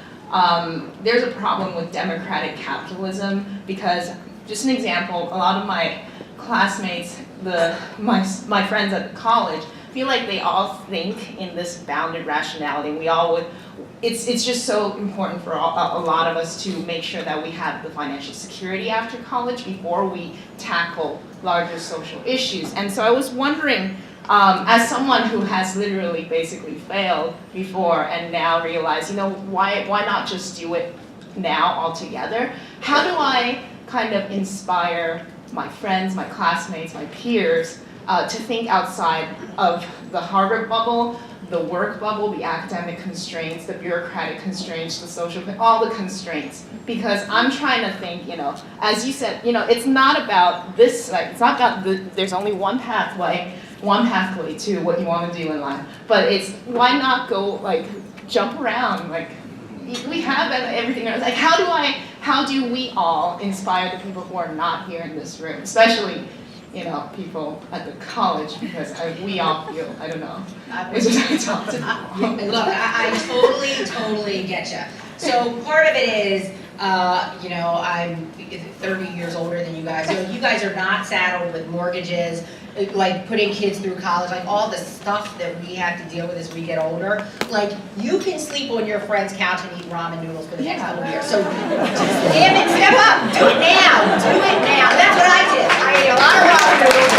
S5: there's a problem with democratic capitalism, because, just an example, a lot of my classmates, my friends at the college, feel like they all think in this bounded rationality. We all would. It's just so important for a lot of us to make sure that we have the financial security after college before we tackle larger social issues. And so I was wondering, as someone who has literally basically failed before and now realized, you know, why not just do it now altogether? How do I kind of inspire my friends, my classmates, my peers to think outside of the Harvard bubble, the work bubble, the academic constraints, the bureaucratic constraints, the social, all the constraints? Because I'm trying to think, you know, as you said, you know, it's not about this, like, it's not about there's only one pathway to what you want to do in life. But it's, why not go, like, jump around, like, we have everything else. Like, how do we all inspire the people who are not here in this room, especially, you know, people at the college, because we all feel, I don't know. It's just I talk to people.
S2: Look, I totally get you. So part of it is, you know, I'm 30 years older than you guys. So you guys are not saddled with mortgages, like putting kids through college, like all the stuff that we have to deal with as we get older. Like, you can sleep on your friend's couch and eat ramen noodles for the next couple of years. So damn it, step up, do it now, do it now. That's what I did. I ate a lot of ramen noodles.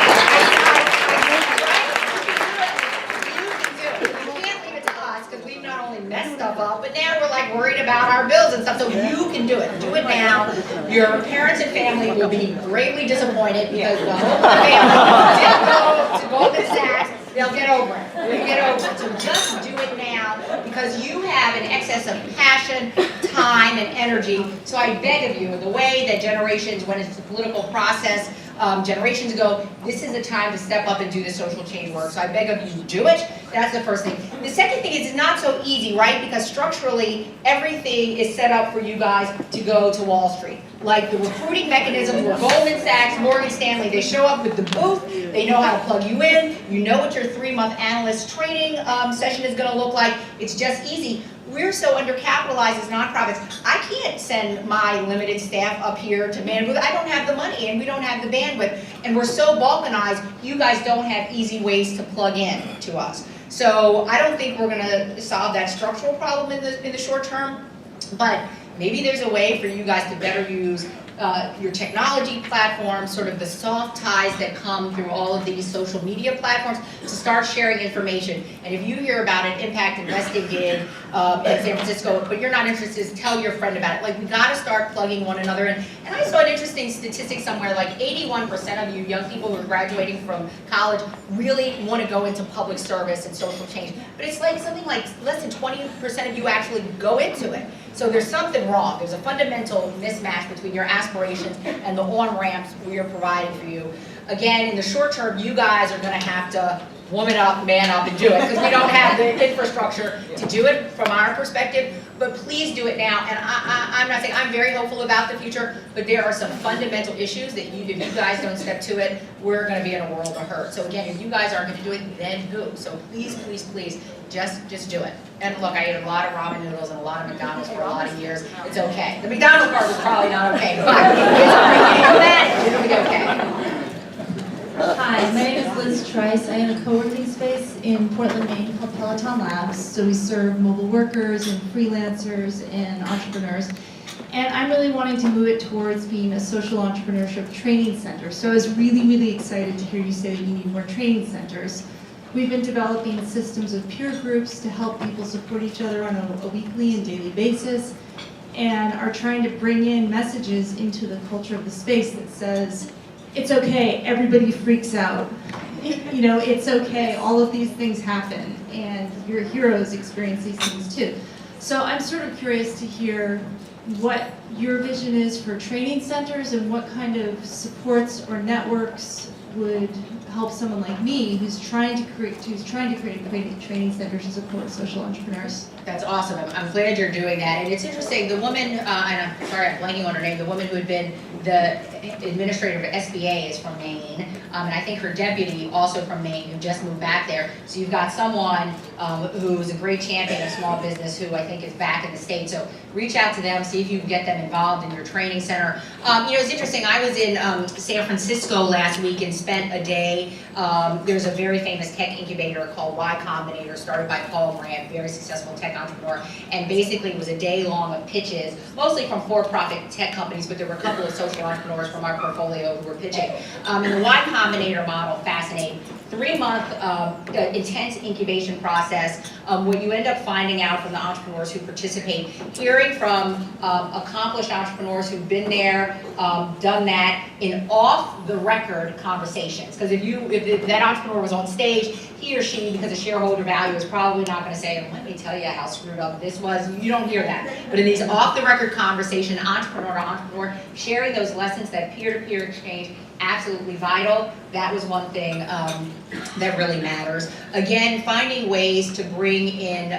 S2: You can't leave it to us, because we've not only messed stuff up, but now we're like worried about our bills and stuff. So you can do it. Do it now. Your parents and family will be greatly disappointed, because the whole family didn't go to Goldman Sachs. They'll get over it. They'll get over it. So just do it now, because you have an excess of passion, time, and energy. So I beg of you, the way that generations went into the political process generations ago, this is the time to step up and do the social change work. So I beg of you, do it. That's the first thing. The second thing is, it's not so easy, right? Because structurally, everything is set up for you guys to go to Wall Street. Like the recruiting mechanisms were Goldman Sachs, Morgan Stanley. They show up with the booth. They know how to plug you in. You know what your 3-month analyst training session is going to look like. It's just easy. We're so undercapitalized as nonprofits. I can't send my limited staff up here to man booth. I don't have the money, and we don't have the bandwidth. And we're so balkanized, you guys don't have easy ways to plug in to us. So I don't think we're going to solve that structural problem in the short term, but maybe there's a way for you guys to better use your technology platforms, sort of the soft ties that come through all of these social media platforms, to start sharing information. And if you hear about an impact investing gig in San Francisco, but you're not interested, tell your friend about it. Like, we got to start plugging one another in. And I saw an interesting statistic somewhere, like 81% of you young people who are graduating from college really want to go into public service and social change. But it's like something like less than 20% of you actually go into it. So there's something wrong. There's a fundamental mismatch between your aspirations and the on-ramps we are providing for you. Again, in the short term, you guys are going to have to woman up, man up, and do it, because we don't have the infrastructure to do it from our perspective. but please do it now. And I'm not saying, I'm very hopeful about the future, but there are some fundamental issues that if you guys don't step to it, we're gonna be in a world of hurt. So again, if you guys aren't gonna do it, then who? So please, please, please, just do it. And look, I ate a lot of ramen noodles and a lot of McDonald's for a lot of years. It's okay. The McDonald's part was probably not okay, but it's okay. You know that, it'll be okay.
S6: Hi, my name is Liz Trice. I own a co-working space in Portland, Maine called Peloton Labs. So we serve mobile workers and freelancers and entrepreneurs. And I'm really wanting to move it towards being a social entrepreneurship training center. So I was really, really excited to hear you say that you need more training centers. We've been developing systems of peer groups to help people support each other on a weekly and daily basis, and are trying to bring in messages into the culture of the space that says, it's okay, everybody freaks out. You know, it's okay, all of these things happen, and your heroes experience these things too. So I'm sort of curious to hear what your vision is for training centers and what kind of supports or networks would help someone like me who's trying to create a training center to support social entrepreneurs.
S2: That's awesome. I'm glad you're doing that. And it's interesting, the woman, and I'm sorry, I'm blanking on her name, the woman who had been the administrator of SBA is from Maine, and I think her deputy also from Maine who just moved back there. So you've got someone who's a great champion of small business who I think is back in the state. So reach out to them, see if you can get them involved in your training center. You know, it's interesting, I was in San Francisco last week and spent a day. There's a very famous tech incubator called Y Combinator, started by Paul Grant, very successful tech entrepreneur, and basically it was a day long of pitches, mostly from for-profit tech companies, but there were a couple of social entrepreneurs from our portfolio who were pitching. And the Y Combinator model, fascinating. 3-month intense incubation process. What you end up finding out from the entrepreneurs who participate, hearing from accomplished entrepreneurs who've been there, done that, in off-the-record conversations. Because if that entrepreneur was on stage, he or she, because of shareholder value, is probably not going to say, let me tell you how screwed up this was. You don't hear that. But in these off-the-record conversations, entrepreneur to entrepreneur, sharing those lessons, that peer-to-peer exchange, absolutely vital. That was one thing that really matters. Again, finding ways to bring in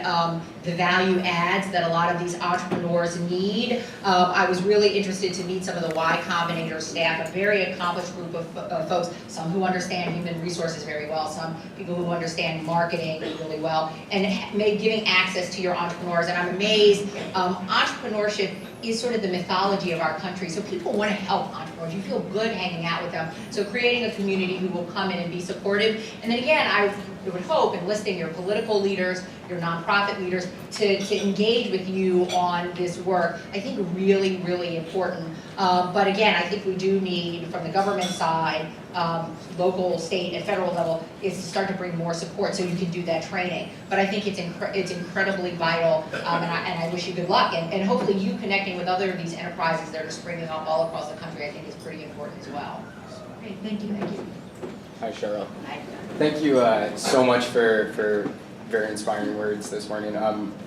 S2: the value adds that a lot of these entrepreneurs need. I was really interested to meet some of the Y Combinator staff, a very accomplished group of folks, some who understand human resources very well, some people who understand marketing really well, and giving access to your entrepreneurs. And I'm amazed, entrepreneurship is sort of the mythology of our country, so people want to help entrepreneurs. You feel good hanging out with them. So creating a community who will come in and be supportive. And then again, I would hope enlisting your political leaders, your nonprofit leaders to engage with you on this work. I think really, really important. But again, I think we do need, from the government side, local, state, and federal level, is to start to bring more support so you can do that training. But I think it's incredibly vital, and I wish you good luck. And hopefully you connecting with other of these enterprises that are springing up all across the country, I think is pretty important as well.
S6: Great, thank you.
S7: Hi, Cheryl. Thank you so much for very inspiring words this morning.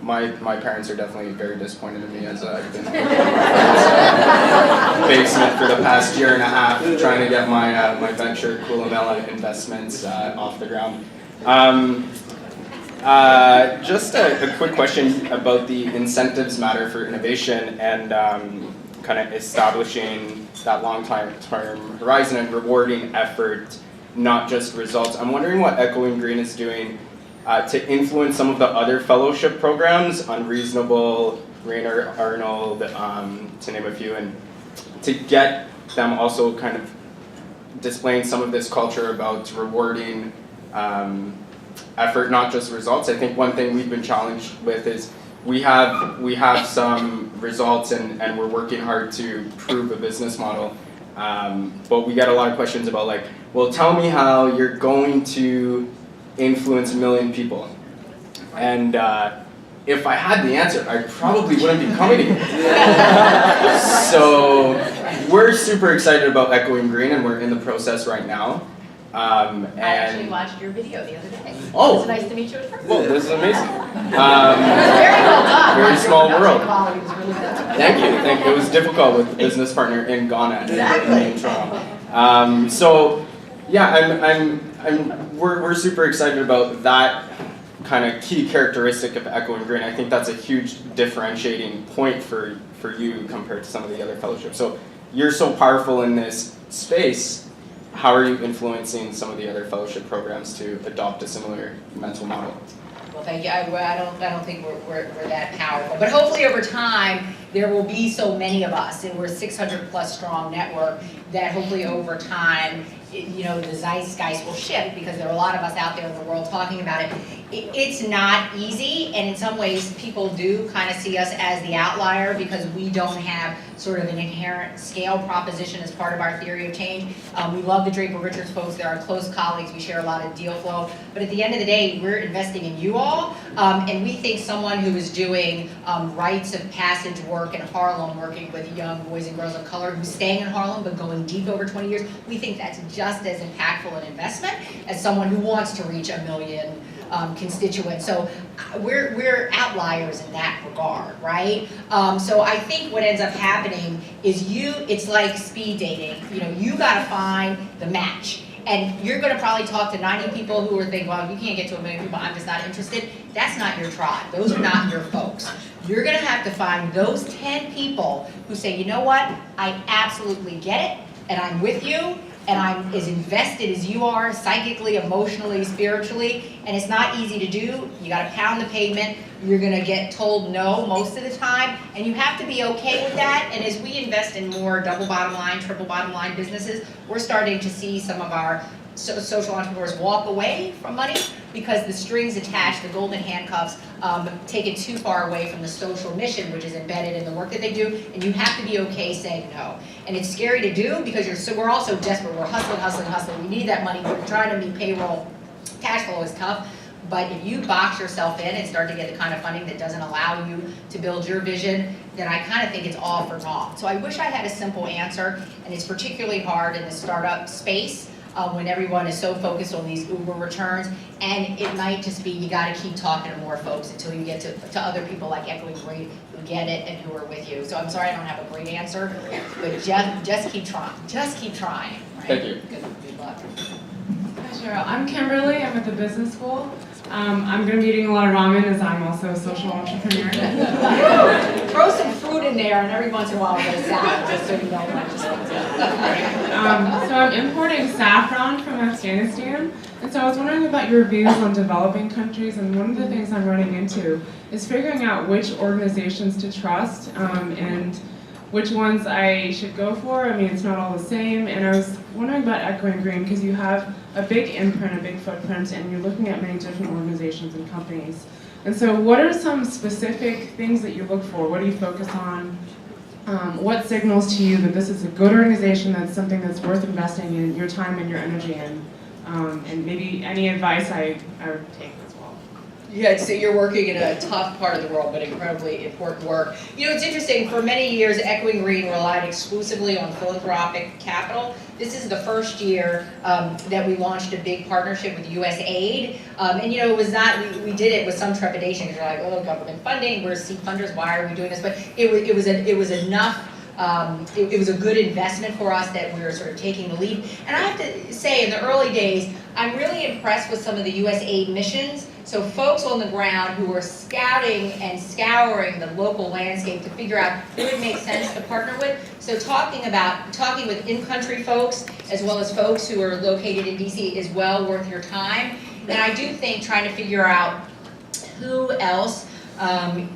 S7: My parents are definitely very disappointed in me, as I've been in the basement for the past year and a half trying to get my venture Kulamela investments off the ground. Just a quick question about the incentives matter for innovation and kind of establishing that long-term horizon and rewarding effort, not just results. I'm wondering what Echoinggreen is doing to influence some of the other fellowship programs, Unreasonable, Rainer Arnold, to name a few, and to get them also kind of displaying some of this culture about rewarding effort, not just results. I think one thing we've been challenged with is we have some results and we're working hard to prove a business model, but we get a lot of questions about like, well, tell me how you're going to influence 1 million people. And if I had the answer, I probably wouldn't be coming here. So we're super excited about Echoinggreen, and we're in the process right now.
S2: I actually watched your video the other day.
S7: Oh.
S2: It's nice to meet you in person.
S7: Well, this is amazing.
S2: Very well done.
S7: Very small
S2: Your
S7: world.
S2: production quality was really good.
S7: Thank you. It was difficult with a business partner in Ghana and in Toronto. So yeah, we're super excited about that kind of key characteristic of Echoinggreen. I think that's a huge differentiating point for you compared to some of the other fellowships. So you're so powerful in this space. How are you influencing some of the other fellowship programs to adopt a similar mental model?
S2: Well, thank you. I don't think we're that powerful, but hopefully over time there will be so many of us, and we're a 600 plus strong network, that hopefully over time, the zeitgeist will shift, because there are a lot of us out there in the world talking about it. It's not easy, and in some ways people do kind of see us as the outlier because we don't have sort of an inherent scale proposition as part of our theory of change. We love the Draper Richards folks. They're our close colleagues. We share a lot of deal flow. But at the end of the day, we're investing in you all, and we think someone who is doing rites of passage work in Harlem, working with young boys and girls of color who's staying in Harlem but going deep over 20 years, we think that's just as impactful an investment as someone who wants to reach 1 million constituents. So we're outliers in that regard, right? So I think what ends up happening is it's like speed dating. You gotta find the match. And you're gonna probably talk to 90 people who are thinking, well, you can't get to 1 million people, I'm just not interested. That's not your tribe. Those are not your folks. You're gonna have to find those 10 people who say, you know what, I absolutely get it, and I'm with you, and I'm as invested as you are, psychically, emotionally, spiritually, and it's not easy to do. You gotta pound the pavement. You're gonna get told no most of the time, and you have to be okay with that. And as we invest in more double bottom line, triple bottom line businesses, we're starting to see some of our social entrepreneurs walk away from money because the strings attached, the golden handcuffs, take it too far away from the social mission, which is embedded in the work that they do, and you have to be okay saying no. And it's scary to do because we're all so desperate. We're hustling. We need that money. We're trying to meet payroll. Cash flow is tough. But if you box yourself in and start to get the kind of funding that doesn't allow you to build your vision, then I kind of think it's all for naught. So I wish I had a simple answer, and it's particularly hard in the startup space when everyone is so focused on these Uber returns. And it might just be you got to keep talking to more folks until you get to other people like Echoinggreen who get it and who are with you. So I'm sorry I don't have a great answer, but just keep trying. Just keep trying. Right?
S7: Thank you.
S2: Good luck.
S8: Hi Cheryl, I'm Kimberly, I'm at the business school. I'm going to be eating a lot of ramen as I'm also a social entrepreneur.
S2: Throw some fruit in there and every once in a while we'll get a salad just so you know what to
S8: So I'm importing saffron from Afghanistan, and so I was wondering about your views on developing countries, and one of the things I'm running into is figuring out which organizations to trust and which ones I should go for. I mean, it's not all the same, and I was wondering about Echoinggreen because you have a big imprint, a big footprint, and you're looking at many different organizations and companies. And so what are some specific things that you look for? What do you focus on? What signals to you that this is a good organization, that's something that's worth investing in your time and your energy in? And maybe any advice I would take as well.
S2: Yeah, so you're working in a tough part of the world, but incredibly important work. It's interesting, for many years, Echoinggreen relied exclusively on philanthropic capital. This is the first year that we launched a big partnership with USAID. And it was not, we did it with some trepidation, because you're like, oh, government funding, we're seed funders, why are we doing this? But it was enough. It was a good investment for us that we were sort of taking the lead. And I have to say, in the early days, I'm really impressed with some of the USAID missions. So folks on the ground who are scouting and scouring the local landscape to figure out who it makes sense to partner with. So talking with in-country folks as well as folks who are located in DC is well worth your time. And I do think trying to figure out who else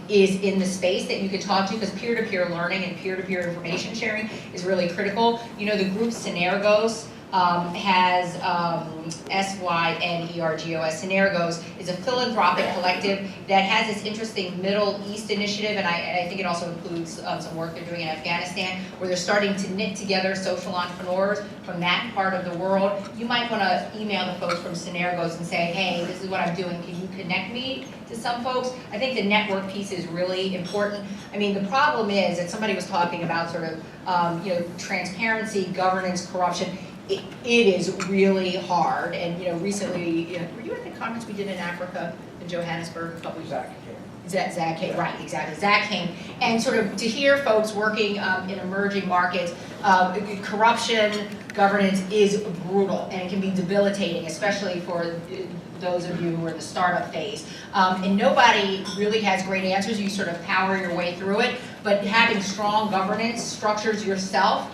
S2: is in the space that you could talk to, because peer-to-peer learning and peer-to-peer information sharing is really critical. The group Synergos has SYNERGOS. Synergos is a philanthropic collective that has this interesting Middle East initiative, and I think it also includes some work they're doing in Afghanistan, where they're starting to knit together social entrepreneurs from that part of the world. You might want to email the folks from Synergos and say, hey, this is what I'm doing, can you connect me to some folks? I think the network piece is really important. I mean, the problem is that somebody was talking about sort of transparency, governance, corruption. It is really hard, and recently, were you at the conference we did in Africa in Johannesburg a couple weeks back? Zach came, right, exactly, Zach came, and sort of to hear folks working in emerging markets, corruption, governance is brutal, and it can be debilitating, especially for those of you who are in the startup phase. And nobody really has great answers, you sort of power your way through it, but having strong governance structures yourself.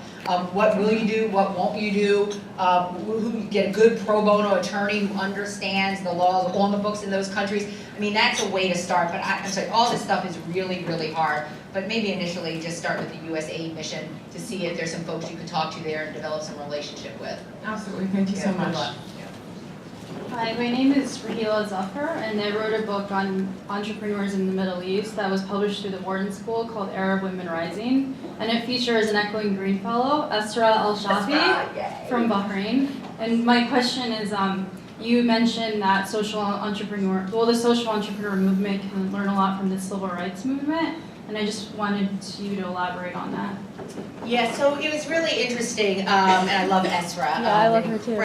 S2: What will you do, what won't you do, who get a good pro bono attorney who understands the laws on the books in those countries. I mean, that's a way to start, but I'm sorry, all this stuff is really, really hard. But maybe initially just start with the USAID mission to see if there's some folks you can talk to there and develop some relationship with.
S8: Absolutely, thank you so
S2: Good
S8: much.
S2: luck.
S9: Hi, my name is Rahila Zafar, and I wrote a book on entrepreneurs in the Middle East that was published through the Wharton School called Arab Women Rising, and it features an Echoinggreen fellow, Esra Al-Shafi from Bahrain. And my question is, you mentioned that the social entrepreneur movement can learn a lot from the civil rights movement, and I just wanted you to elaborate on that.
S2: Yeah, so it was really interesting, and I love Esra.
S10: Yeah, I love her too.